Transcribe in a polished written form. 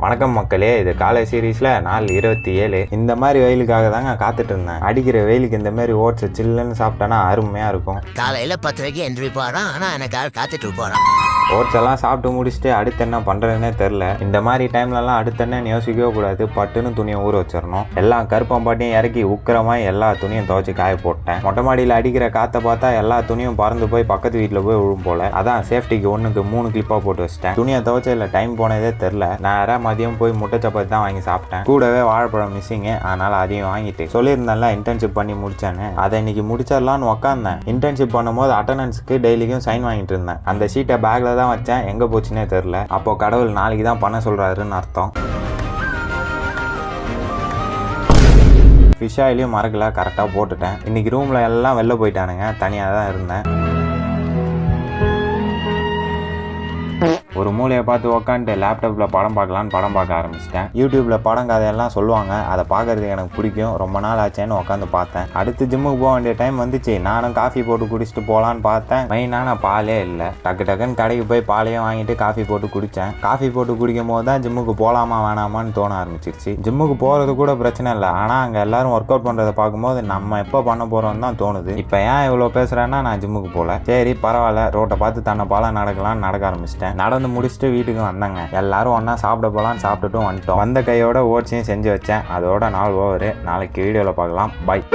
வணக்கம் மக்களே, இது காலை சீரீஸில் நாள் 27. இந்த மாதிரி வெயிலுக்காக தாங்க காத்துட்டு இருந்தேன். அடிக்கிற வெயிலுக்கு இந்த மாதிரி ஓட்ஸ் சில்லுன்னு சாப்பிட்டேன்னா அருமையாக இருக்கும். காலையில் 10 எந்திரி போகிறான், ஆனால் எனக்காக காத்துட்டு போகிறான். ஓட்ஸ் எல்லாம் சாப்பிட்டு முடிச்சுட்டு அடுத்து என்ன பண்ணுறதுன்னே தெரில. இந்த மாதிரி டைம்லலாம் அடுத்து என்னன்னு யோசிக்கவே கூடாது. பட்டுன்னு துணியை ஊற வச்சிடணும். எல்லாம் கருப்பம்பாட்டியும் இறக்கி உக்கிரமாக எல்லா துணியும் துவைச்சி காய போட்டேன். மொட்டை மாடியில் அடிக்கிற காற்றை பார்த்தா எல்லா துணியும் பறந்து போய் பக்கத்து வீட்டில் போய் விழும் போல. அதான் சேஃப்டிக்கு 1க்கு 3 கிளிப்பாக போட்டு வச்சிட்டேன். துணியை துவைச்சதில்ல டைம் போனதே தெரில. நான் மதியம் போய் முட்டை சப்பாத்தி தான் வாங்கி சாப்பிட்டேன். கூடவே வாழைப்பழம் மிஸ்ஸிங்கு, அதனால் அதையும் வாங்கிட்டு சொல்லியிருந்தேன்ல இன்டர்ன்ஷிப் பண்ணி முடிச்சேன்னு. அதை இன்னைக்கு முடிச்சிடலான்னு உட்காந்தேன். இன்டர்ன்ஷிப் பண்ணும்போது அட்டண்டன்ஸுக்கு டெய்லிக்கும் சைன் வாங்கிட்டு இருந்தேன். அந்த ஷீட்டை பேக்கில் தான் வச்சேன், எங்கே போச்சுன்னே தெரில. அப்போ கடவுள் நாளைக்கு தான் பண்ண சொல்கிறாருன்னு அர்த்தம். ஃபிஷ் ஆயிலையும் மறக்கல, கரெக்டாக போட்டுட்டேன். இன்னைக்கு ரூமில் எல்லாம் வெளில போயிட்டானுங்க, தனியாக தான் இருந்தேன். ஒரு மூலையை பார்த்து உக்காந்துட்டு லேப்டாப்பில் படம் பார்க்க ஆரம்பிச்சிட்டேன். யூடியூப்பில் படம் கதையெல்லாம் சொல்லுவாங்க, அதை பார்க்கறதுக்கு எனக்கு பிடிக்கும். ரொம்ப நாள் ஆச்சேன்னு உட்காந்து பார்த்தேன். அடுத்து ஜிம்முக்கு போக வேண்டிய டைம் வந்துச்சு. நானும் காஃபி போட்டு குடிச்சிட்டு போகலான்னு பார்த்தேன். மெயினான பாலே இல்லை. டக்குன்னு கடைக்கு போய் பாலையும் வாங்கிட்டு காஃபி போட்டு குடித்தேன். காஃபி போட்டு குடிக்கும் போது தான் ஜிம்முக்கு போகலாமா வேணாமான்னு தோண ஆரம்பிச்சிருச்சு. ஜிம்முக்கு போகிறது கூட பிரச்சனை இல்லை, ஆனால் அங்கே எல்லாரும் ஒர்க் அவுட் பண்ணுறதை பார்க்கும்போது நம்ம எப்போ பண்ண போகிறோம்னு தான் தோணுது. இப்போ ஏன் இவ்வளோ பேசுகிறேன்னா, நான் ஜிம்முக்கு போகல. சரி பரவாயில்ல, ரோட்டை பார்த்து தன்னை பாலம் நடக்கலான்னு நடக்க ஆரம்பிச்சிட்டேன். நடந்து முடிச்சுட்டு வீட்டுக்கு வந்தாங்க. எல்லாரும் ஒன்றா சாப்பிட போகலான்னு சாப்பிட்டுட்டும் வந்துட்டோம். வந்த கையோட ஓட்ஸையும் செஞ்சு வச்சேன். அதோட நாள் ஓவர். நாளைக்கு வீடியோவில் பார்க்கலாம். பாய்.